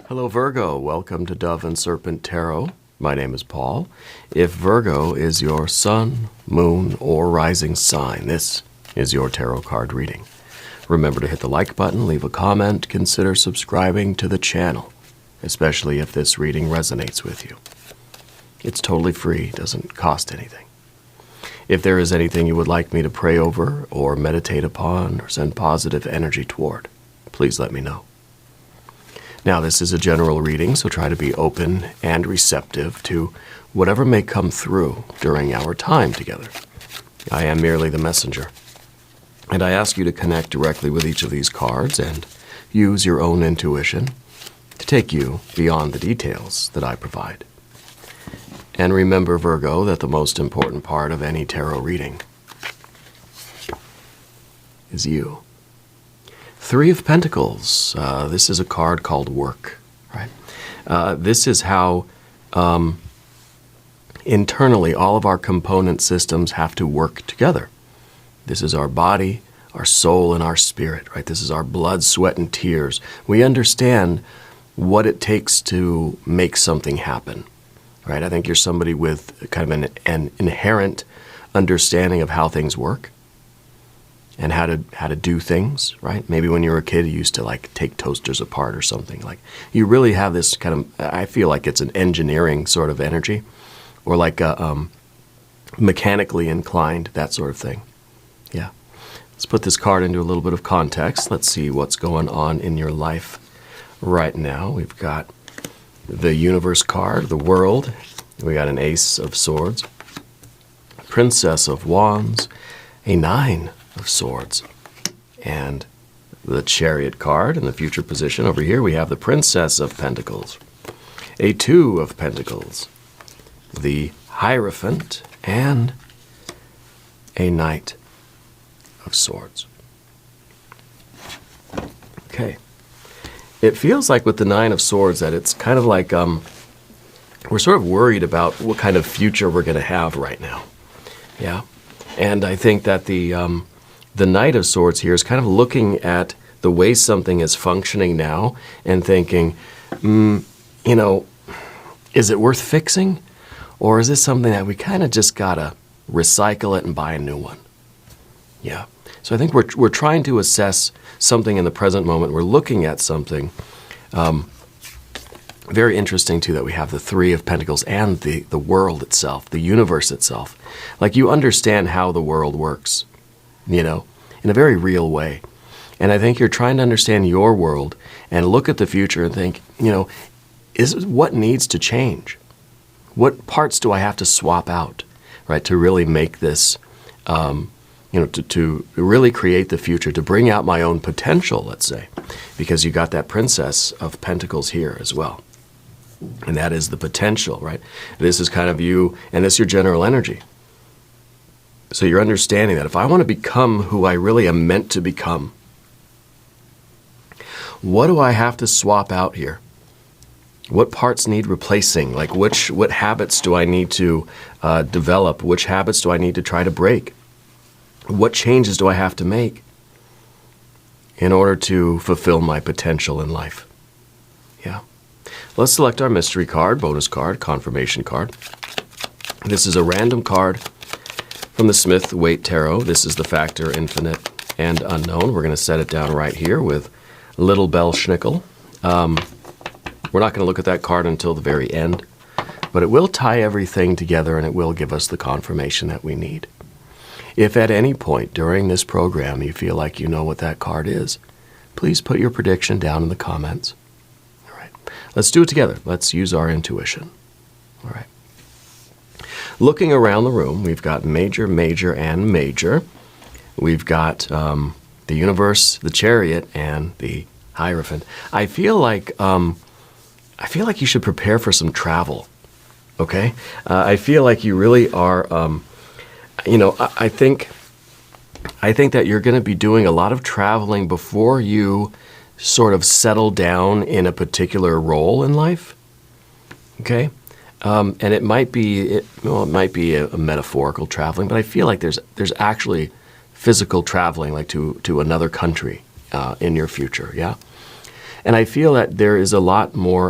Hello Virgo, welcome to Dove and Serpent Tarot. My name is Paul. If Virgo is your sun, moon, or rising sign, this is your tarot card reading. Remember to hit the like button, leave a comment, consider subscribing to the channel, especially if this reading resonates with you. It's totally free, doesn't cost anything. If there is anything you would like me to pray over or meditate upon or send positive energy toward, please let me know. Now, this is a general reading, so try to be open and receptive to whatever may come through during our time together. I am merely the messenger, and I ask you to connect directly with each of these cards and use your own intuition to take you beyond the details that I provide. And remember, Virgo, that the most important part of any tarot reading is you. Three of Pentacles. This is a card called work, right? This is how internally all of our component systems have to work together. This is our body, our soul, and our spirit, right? This is our blood, sweat, and tears. We understand what it takes to make something happen, right? I think you're somebody with kind of an inherent understanding of how things work and how to do things, right? Maybe when you were a kid, you used to like take toasters apart or something. Like you really have this kind of, I feel like it's an engineering sort of energy, or like a mechanically inclined, that sort of thing. Yeah. Let's put this card into a little bit of context. Let's see what's going on in your life right now. We've got the Universe card, the World. We got an Ace of Swords, Princess of Wands, a Nine of Swords, and the Chariot card in the future position. Over here we have the Princess of Pentacles, a Two of Pentacles, the Hierophant, and a Knight of Swords. Okay. It feels like with the Nine of Swords that it's kind of like we're sort of worried about what kind of future we're going to have right now. Yeah. And I think that the Knight of Swords here is kind of looking at the way something is functioning now and thinking, is it worth fixing? Or is this something that we kind of just got to recycle it and buy a new one? Yeah. So I think we're trying to assess something in the present moment. We're looking at something very interesting, too, that we have the Three of Pentacles and the world itself, the universe itself. Like you understand how the world works, in a very real way. And I think you're trying to understand your world and look at the future and think, what needs to change? What parts do I have to swap out, right, to really make this, to really create the future, to bring out my own potential, let's say, because you got that Princess of Pentacles here as well. And that is the potential, right? This is kind of you, and this is your general energy. So you're understanding that if I want to become who I really am meant to become, what do I have to swap out here? What parts need replacing? Like what habits do I need to develop? Which habits do I need to try to break? What changes do I have to make in order to fulfill my potential in life? Yeah. Let's select our mystery card, bonus card, confirmation card. This is a random card from the Smith-Waite Tarot. This is the Factor, Infinite, and Unknown. We're going to set it down right here with Little Bell Schnickel. We're not going to look at that card until the very end, but it will tie everything together and it will give us the confirmation that we need. If at any point during this program you feel like you know what that card is, please put your prediction down in the comments. All right, let's do it together. Let's use our intuition. All right. Looking around the room, we've got major, major, and major. We've got the Universe, the Chariot, and the Hierophant. I feel like you should prepare for some travel. Okay, I feel like you really are. I think that you're going to be doing a lot of traveling before you sort of settle down in a particular role in life. Okay. And it might be a metaphorical traveling, but I feel like there's actually physical traveling, like to another country in your future, yeah? And I feel that there is a lot more,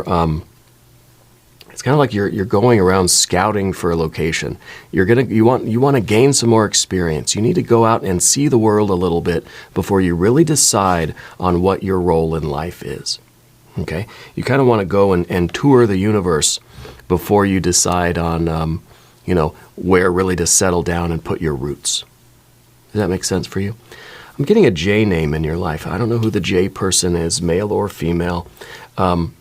it's kind of like you're going around scouting for a location. You want to gain some more experience. You need to go out and see the world a little bit before you really decide on what your role in life is. Okay? You kind of want to go and tour the universe before you decide on, where really to settle down and put your roots. Does that make sense for you? I'm getting a J name in your life. I don't know who the J person is, male or female. And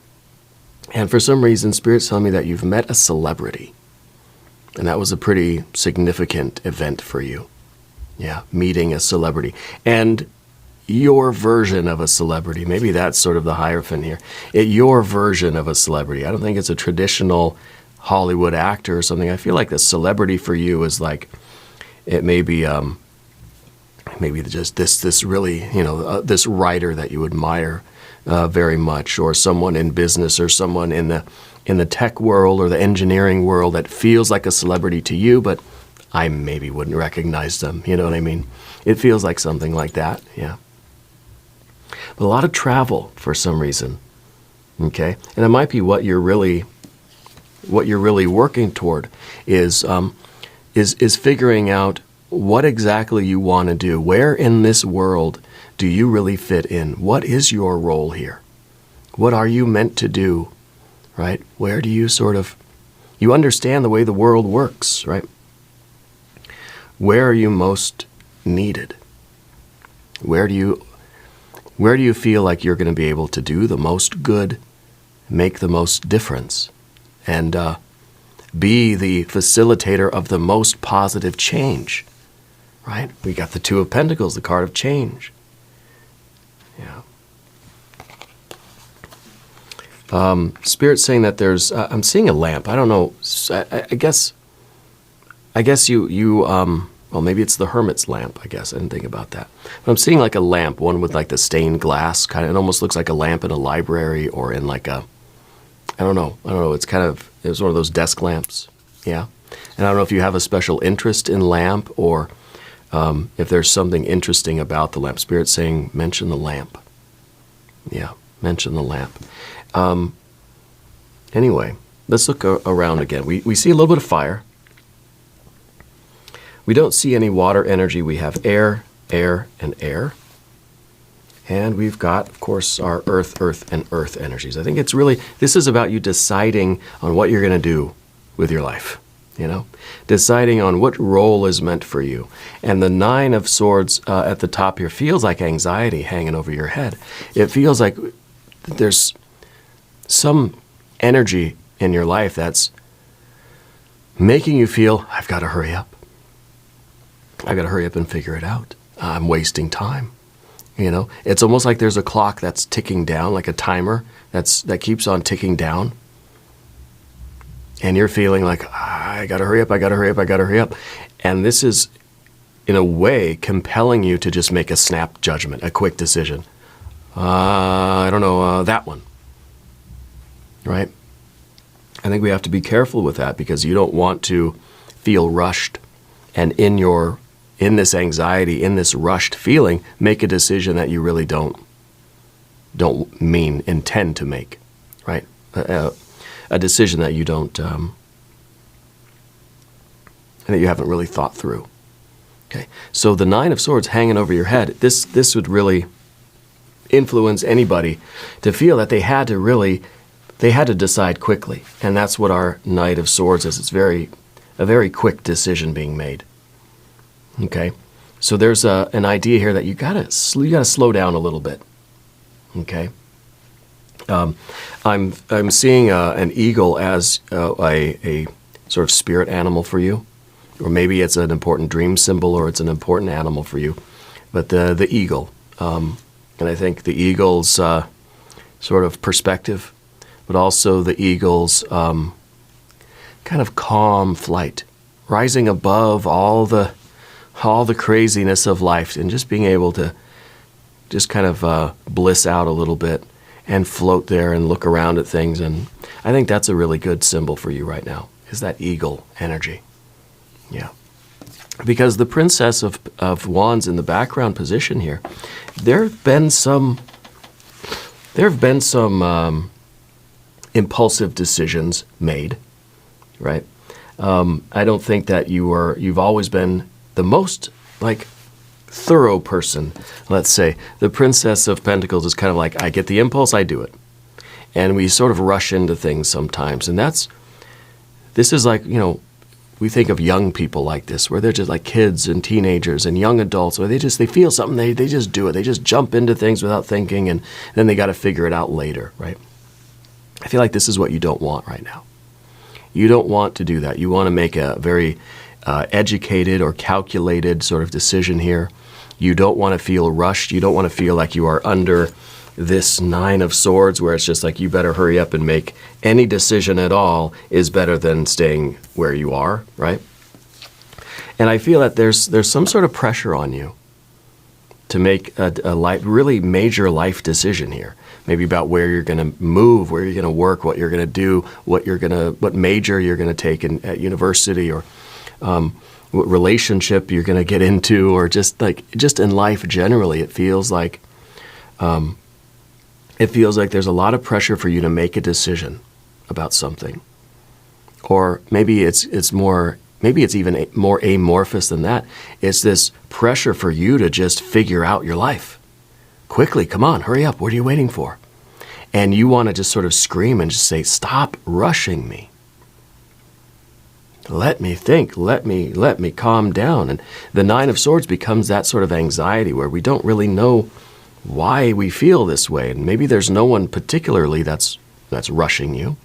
for some reason, Spirit's telling me that you've met a celebrity. And that was a pretty significant event for you. Yeah, meeting a celebrity. And your version of a celebrity. Maybe that's sort of the hierophant here. Your version of a celebrity. I don't think it's a traditional Hollywood actor or something. I feel like the celebrity for you is like, it may be maybe just this really, this writer that you admire very much, or someone in business, or someone in the tech world or the engineering world that feels like a celebrity to you, but I maybe wouldn't recognize them. You know what I mean? It feels like something like that, yeah. But a lot of travel for some reason, okay? And it might be what you're really working toward is figuring out what exactly you want to do. Where in this world do you really fit in? What is your role here? What are you meant to do, right? Where do you you understand the way the world works, right? Where are you most needed? Where do you feel like you're going to be able to do the most good, make the most difference, and be the facilitator of the most positive change? Right? We got the Two of Pentacles, the card of change. Yeah. Spirit's saying that there's, I'm seeing a lamp. I don't know. I guess you well, maybe it's the hermit's lamp, I guess. I didn't think about that. But I'm seeing like a lamp, one with like the stained glass kind of, it almost looks like a lamp in a library or in like I don't know. It's one of those desk lamps. Yeah. And I don't know if you have a special interest in lamp, or if there's something interesting about the lamp. Spirit's saying, mention the lamp. Yeah, mention the lamp. Anyway, let's look around again. We see a little bit of fire. We don't see any water energy. We have air, air, and air. And we've got, of course, our earth, earth, and earth energies. I think it's really, this is about you deciding on what you're going to do with your life. Deciding on what role is meant for you. And the Nine of Swords at the top here feels like anxiety hanging over your head. It feels like there's some energy in your life that's making you feel, I've got to hurry up. I've got to hurry up and figure it out. I'm wasting time. It's almost like there's a clock that's ticking down, like a timer that keeps on ticking down. And you're feeling like, I got to hurry up, I got to hurry up, I got to hurry up. And this is, in a way, compelling you to just make a snap judgment, a quick decision. I don't know, that one. Right? I think we have to be careful with that, because you don't want to feel rushed and in this anxiety, in this rushed feeling, make a decision that you really don't intend to make, right? A decision that you don't, that you haven't really thought through. Okay, so the Nine of Swords hanging over your head, this would really influence anybody to feel that they had to decide quickly, and that's what our Knight of Swords is. It's a very quick decision being made. Okay, so there's an idea here that you gotta slow down a little bit. Okay, I'm seeing an eagle as a sort of spirit animal for you, or maybe it's an important dream symbol, or it's an important animal for you. But the eagle, and I think the eagle's sort of perspective, but also the eagle's kind of calm flight, rising above all the craziness of life, and just being able to just kind of bliss out a little bit and float there and look around at things. And I think that's a really good symbol for you right now, is that eagle energy. Yeah. Because the Princess of Wands in the background position here, there have been some there have been some impulsive decisions made, right? I don't think that you've always been the most like thorough person. Let's say the Princess of Pentacles is kind of like, I get the impulse, I do it. And we sort of rush into things sometimes. And this is like, we think of young people like this, where they're just like kids and teenagers and young adults, where they feel something, they just do it. They just jump into things without thinking, and then they got to figure it out later, right? I feel like this is what you don't want right now. You don't want to do that. You want to make a very educated or calculated sort of decision here. You don't want to feel rushed. You don't want to feel like you are under this Nine of Swords, where it's just like, you better hurry up and make any decision at all is better than staying where you are, right? And I feel that there's some sort of pressure on you to make a really major life decision here. Maybe about where you're going to move, where you're going to work, what you're going to do, what major you're going to take at university, or what relationship you're going to get into, or just in life generally. It feels like there's a lot of pressure for you to make a decision about something. Or maybe it's even more amorphous than that. It's this pressure for you to just figure out your life. Quickly, come on, hurry up, what are you waiting for? And you want to just sort of scream and just say, stop rushing me. Let me think, let me calm down. And the Nine of Swords becomes that sort of anxiety where we don't really know why we feel this way. And maybe there's no one particularly that's rushing you.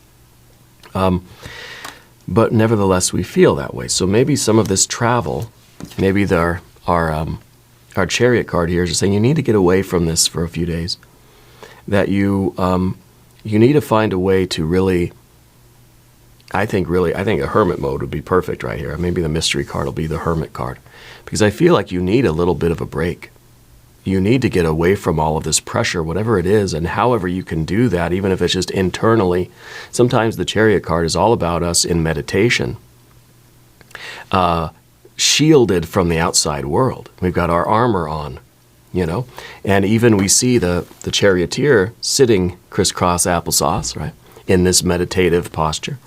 But nevertheless, we feel that way. So maybe some of this travel, maybe our Chariot card here is just saying you need to get away from this for a few days. That you need to find a way to really, I think a hermit mode would be perfect right here. Maybe the mystery card will be the hermit card. Because I feel like you need a little bit of a break. You need to get away from all of this pressure, whatever it is, and however you can do that, even if it's just internally. Sometimes the Chariot card is all about us in meditation, shielded from the outside world. We've got our armor on, and even we see the charioteer sitting crisscross applesauce, right, in this meditative posture.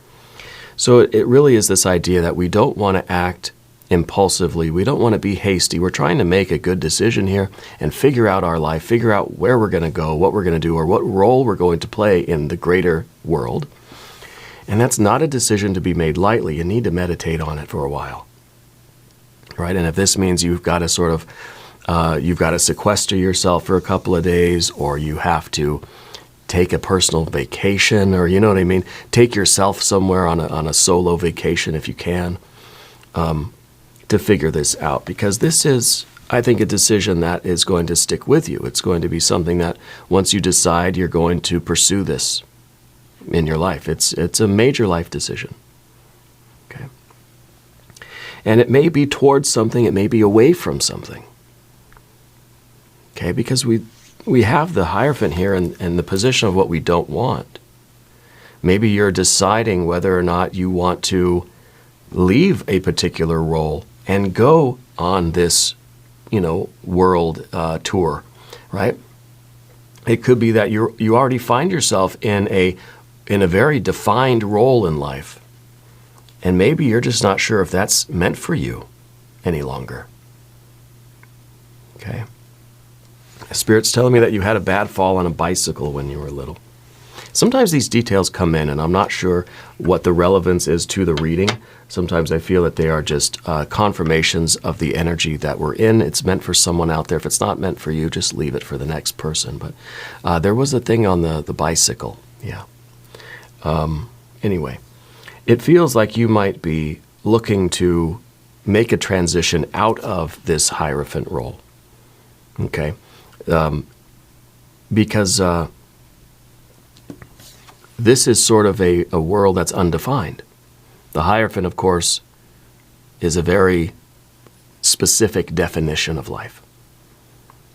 So it really is this idea that we don't want to act impulsively. We don't want to be hasty. We're trying to make a good decision here and figure out our life, figure out where we're going to go, what we're going to do, or what role we're going to play in the greater world. And that's not a decision to be made lightly. You need to meditate on it for a while, right? And if this means you've got to sort of, you've got to sequester yourself for a couple of days, or you have to take a personal vacation, or take yourself somewhere on a solo vacation if you can, to figure this out, because this is, I think, a decision that is going to stick with you. It's going to be something that once you decide, you're going to pursue this in your life. It's a major life decision. Okay. And it may be towards something, it may be away from something. Okay, because we have the Hierophant here in the position of what we don't want. Maybe you're deciding whether or not you want to leave a particular role and go on this, world tour, right? It could be that you already find yourself in a very defined role in life, and maybe you're just not sure if that's meant for you any longer. Okay. Spirit's telling me that you had a bad fall on a bicycle when you were little. Sometimes these details come in, and I'm not sure what the relevance is to the reading. Sometimes I feel that they are just confirmations of the energy that we're in. It's meant for someone out there. If it's not meant for you, just leave it for the next person. But there was a thing on the bicycle. Yeah. Anyway, it feels like you might be looking to make a transition out of this Hierophant role. Okay. Because this is sort of a world that's undefined. The Hierophant, of course, is a very specific definition of life.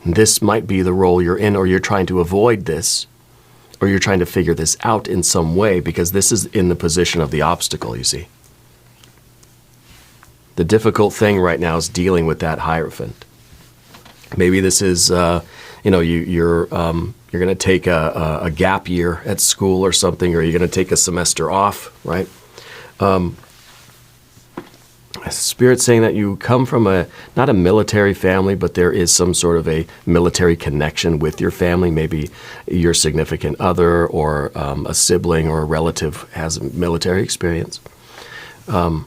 This might be the role you're in, or you're trying to avoid this, or you're trying to figure this out in some way, because this is in the position of the obstacle, you see. The difficult thing right now is dealing with that Hierophant. Maybe this is you're going to take a gap year at school or something, or you're going to take a semester off, right? Spirit's saying that you come from not a military family, but there is some sort of a military connection with your family. Maybe your significant other or a sibling or a relative has a military experience. I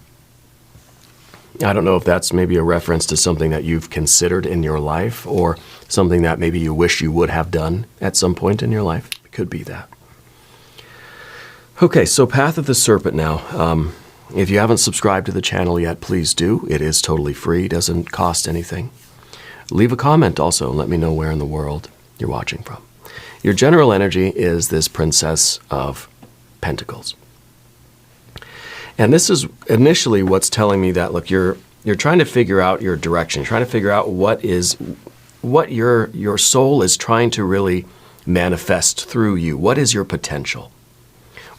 don't know if that's maybe a reference to something that you've considered in your life or something that maybe you wish you would have done at some point in your life. It could be that. Okay, so Path of the Serpent now. If you haven't subscribed to the channel yet, please do. It is totally free, doesn't cost anything. Leave a comment also and let me know where in the world you're watching from. Your general energy is this Princess of Pentacles. And this is initially what's telling me that, look, you're trying to figure out your direction, you're trying to figure out what your soul is trying to really manifest through you. What is your potential?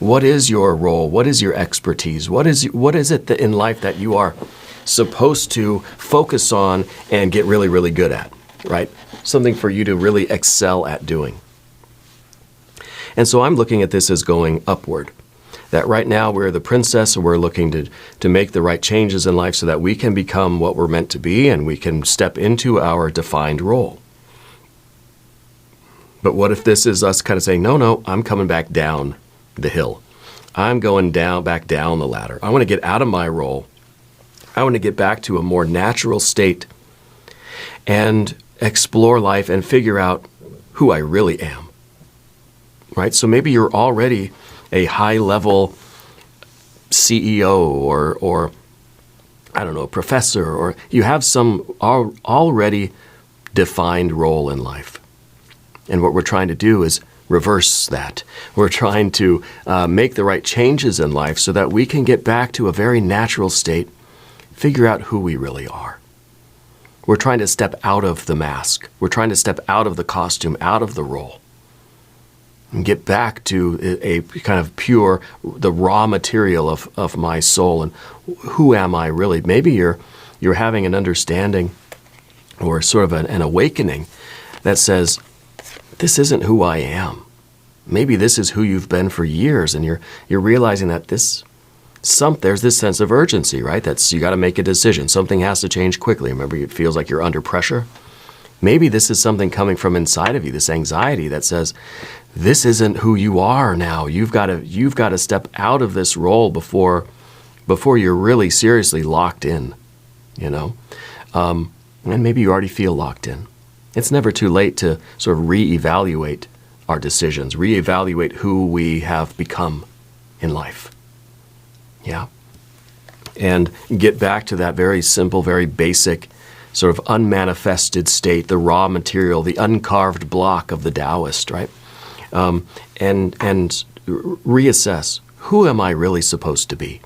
What is your role? What is your expertise? What is it in life that you are supposed to focus on and get really, really good at, right? Something for you to really excel at doing. And so I'm looking at this as going upward. That right now we're the princess and we're looking to make the right changes in life so that we can become what we're meant to be and we can step into our defined role. But what if this is us kind of saying, no, I'm coming back down the hill. I'm going back down the ladder. I want to get out of my role. I want to get back to a more natural state and explore life and figure out who I really am. Right? So maybe you're already a high-level CEO or I don't know, professor, or you have some already defined role in life. And what we're trying to do is reverse that. We're trying to make the right changes in life so that we can get back to a very natural state, figure out who we really are. We're trying to step out of the mask. We're trying to step out of the costume, out of the role, and get back to a kind of pure, the raw material of my soul and who am I really? Maybe you're having an understanding or sort of an awakening that says, this isn't who I am. Maybe this is who you've been for years, and you're realizing that there's this sense of urgency, right? That's you got to make a decision. Something has to change quickly. Remember, it feels like you're under pressure. Maybe this is something coming from inside of you, this anxiety that says, this isn't who you are now. You've got to step out of this role before you're really seriously locked in, and maybe you already feel locked in. It's never too late to sort of reevaluate our decisions, reevaluate who we have become in life. Yeah. And get back to that very simple, very basic, sort of unmanifested state, the raw material, the uncarved block of the Taoist, right? And reassess, who am I really supposed to be?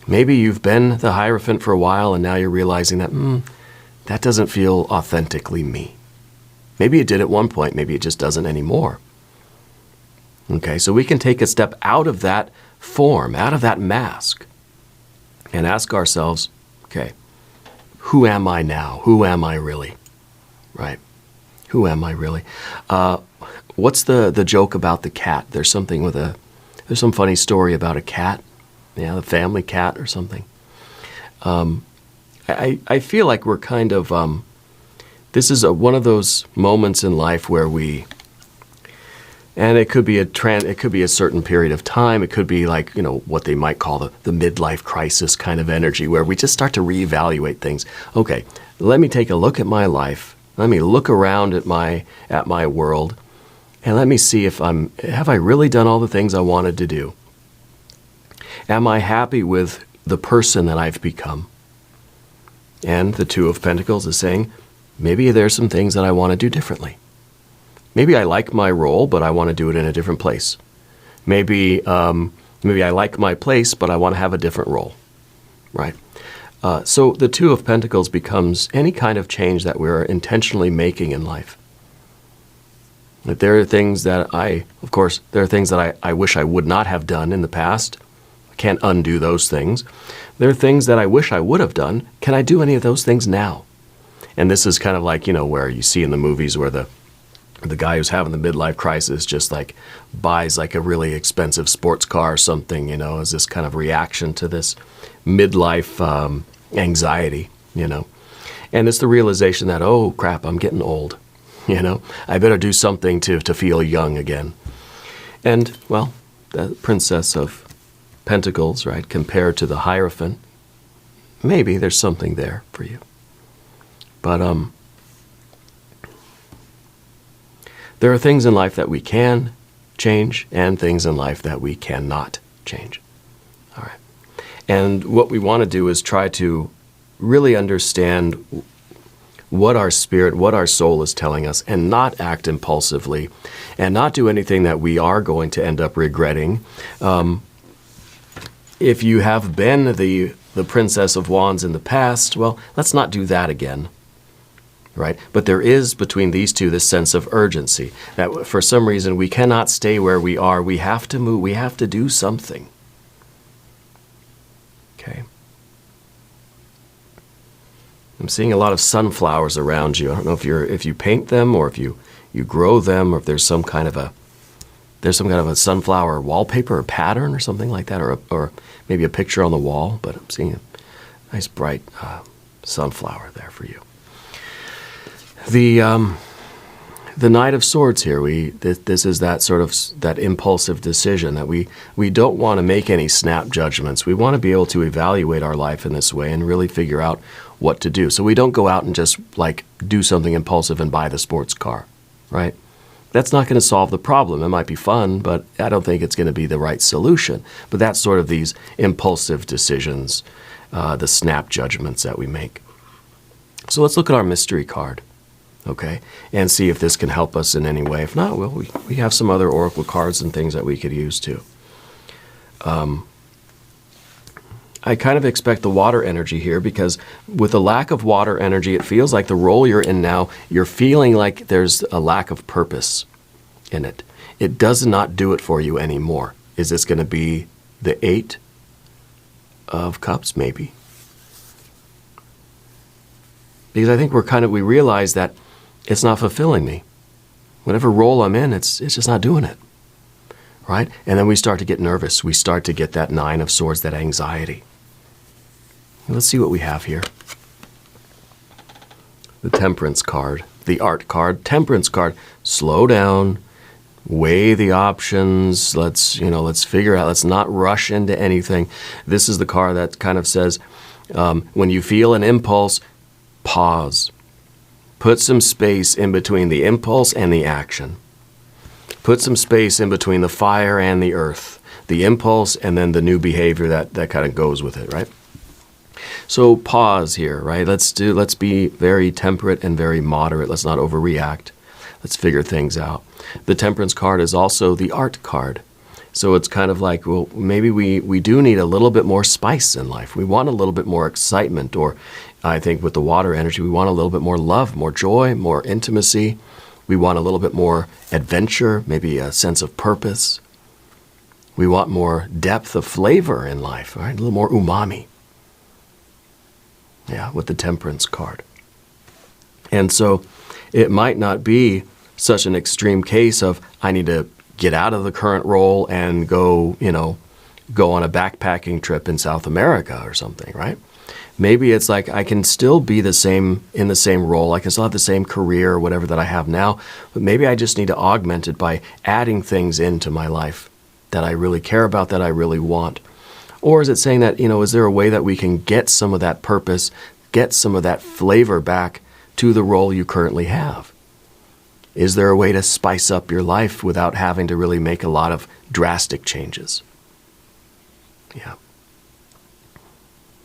Maybe you've been the Hierophant for a while and now you're realizing that, that doesn't feel authentically me. Maybe it did at one point, maybe it just doesn't anymore. Okay, so we can take a step out of that form, out of that mask, and ask ourselves, okay, who am I now? Who am I really? Right? Who am I really? What's the joke about the cat? There's some funny story about a cat, the family cat or something. I feel like we're kind of, this is one of those moments in life where and it could be a certain period of time. It could be like, what they might call the midlife crisis kind of energy where we just start to reevaluate things. Okay, let me take a look at my life. Let me look around at my world and let me see have I really done all the things I wanted to do? Am I happy with the person that I've become? And the Two of Pentacles is saying, maybe there's some things that I want to do differently. Maybe I like my role, but I want to do it in a different place. Maybe I like my place, but I want to have a different role, right? So the Two of Pentacles becomes any kind of change that we're intentionally making in life. That there are things that I wish I would not have done in the past. I can't undo those things. There are things that I wish I would have done. Can I do any of those things now? And this is kind of like, where you see in the movies where the guy who's having the midlife crisis just like buys like a really expensive sports car or something, as this kind of reaction to this midlife anxiety, And it's the realization that, oh crap, I'm getting old, I better do something to feel young again. And, well, the Princess of Pentacles, right, compared to the Hierophant, maybe there's something there for you. But there are things in life that we can change and things in life that we cannot change. All right. And what we want to do is try to really understand what our spirit, what our soul is telling us, and not act impulsively and not do anything that we are going to end up regretting. If you have been the Princess of Wands in the past, well, let's not do that again. Right? But there is between these two this sense of urgency that for some reason we cannot stay where we are. We have to move. We have to do something. Okay. I'm seeing a lot of sunflowers around you. I don't know if you paint them or if you grow them or if there's some kind of a sunflower wallpaper or pattern or something like that, or maybe a picture on the wall. But I'm seeing a nice bright sunflower there for you. The Knight of Swords here, this is that sort of that impulsive decision that we don't want to make any snap judgments. We want to be able to evaluate our life in this way and really figure out what to do. So we don't go out and just like do something impulsive and buy the sports car, right? That's not going to solve the problem. It might be fun, but I don't think it's going to be the right solution. But that's sort of these impulsive decisions, the snap judgments that we make. So let's look at our mystery card. Okay, and see if this can help us in any way. If not, well, we have some other oracle cards and things that we could use too. I kind of expect the water energy here because with the lack of water energy, it feels like the role you're in now, you're feeling like there's a lack of purpose in it. It does not do it for you anymore. Is this going to be the Eight of Cups? Maybe. Because I think we realize that it's not fulfilling me. Whatever role I'm in, it's just not doing it, right? And then we start to get nervous. We start to get that Nine of Swords, that anxiety. Let's see what we have here. The Temperance card, the Art card, Temperance card. Slow down, weigh the options. Let's figure out. Let's not rush into anything. This is the card that kind of says, when you feel an impulse, pause. Put some space in between the impulse and the action. Put some space in between the fire and the earth, the impulse and then the new behavior that kind of goes with it, right? So pause here, right? Let's be very temperate and very moderate. Let's not overreact. Let's figure things out. The Temperance card is also the Art card. So it's kind of like, well, maybe we do need a little bit more spice in life. We want a little bit more excitement, or I think with the water energy, we want a little bit more love, more joy, more intimacy. We want a little bit more adventure, maybe a sense of purpose. We want more depth of flavor in life, right? A little more umami. Yeah, with the Temperance card. And so it might not be such an extreme case of I need to get out of the current role and go on a backpacking trip in South America or something, right? Maybe it's like I can still be in the same role. I can still have the same career or whatever that I have now, but maybe I just need to augment it by adding things into my life that I really care about, that I really want. Or is it saying that, is there a way that we can get some of that purpose, get some of that flavor back to the role you currently have? Is there a way to spice up your life without having to really make a lot of drastic changes? Yeah.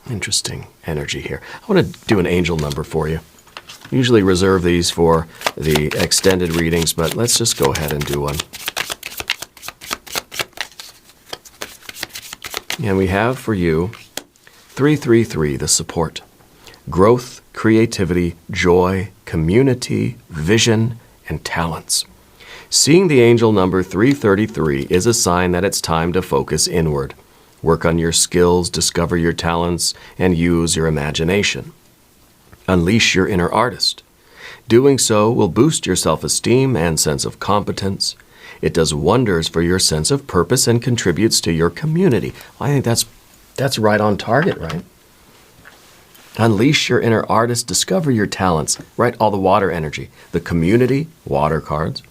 Interesting energy here. I want to do an angel number for you. I usually reserve these for the extended readings, but let's just go ahead and do one. And we have for you 333, the support. Growth, creativity, joy, community, vision, and talents. Seeing the angel number 333 is a sign that it's time to focus inward. Work on your skills, discover your talents, and use your imagination. Unleash your inner artist. Doing so will boost your self-esteem and sense of competence. It does wonders for your sense of purpose and contributes to your community. I think that's right on target, right? Unleash your inner artist. Discover your talents. Right? All the water energy. The community, water cards.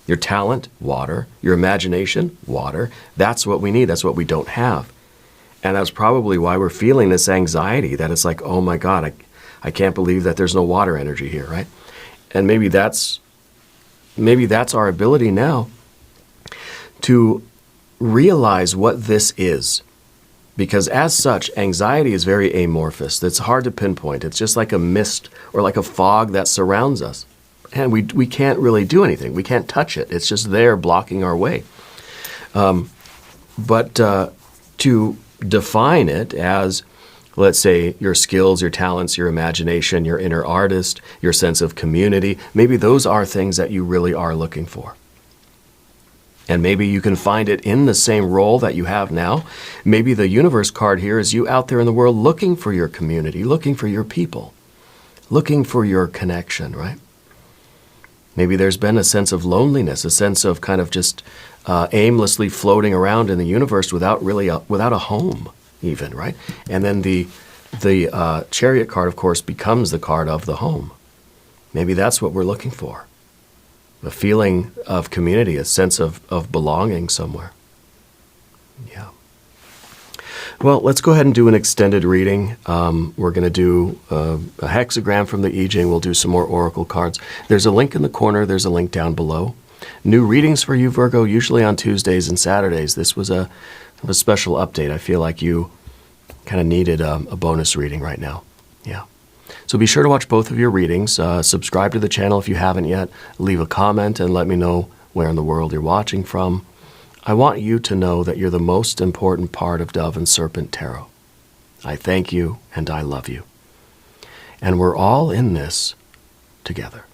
Your talent, water. Your imagination, water. That's what we need. That's what we don't have. And that's probably why we're feeling this anxiety, that it's like, oh my God, I can't believe that there's no water energy here, right? And maybe that's our ability now to realize what this is. Because as such, anxiety is very amorphous. It's hard to pinpoint. It's just like a mist or like a fog that surrounds us. And we can't really do anything. We can't touch it. It's just there blocking our way. But to define it as, let's say, your skills, your talents, your imagination, your inner artist, your sense of community, maybe those are things that you really are looking for. And maybe you can find it in the same role that you have now. Maybe the universe card here is you out there in the world looking for your community, looking for your people, looking for your connection, right? Maybe there's been a sense of loneliness, a sense of kind of just aimlessly floating around in the universe without a home even, right? And then the Chariot card, of course, becomes the card of the home. Maybe that's what we're looking for. A feeling of community, a sense of belonging somewhere. Yeah. Well, let's go ahead and do an extended reading. We're going to do a hexagram from the I Ching. We'll do some more oracle cards. There's a link in the corner. There's a link down below. New readings for you, Virgo, usually on Tuesdays and Saturdays. This was a special update. I feel like you kind of needed a bonus reading right now. Yeah. So be sure to watch both of your readings. Subscribe to the channel if you haven't yet. Leave a comment and let me know where in the world you're watching from. I want you to know that you're the most important part of Dove and Serpent Tarot. I thank you and I love you. And we're all in this together.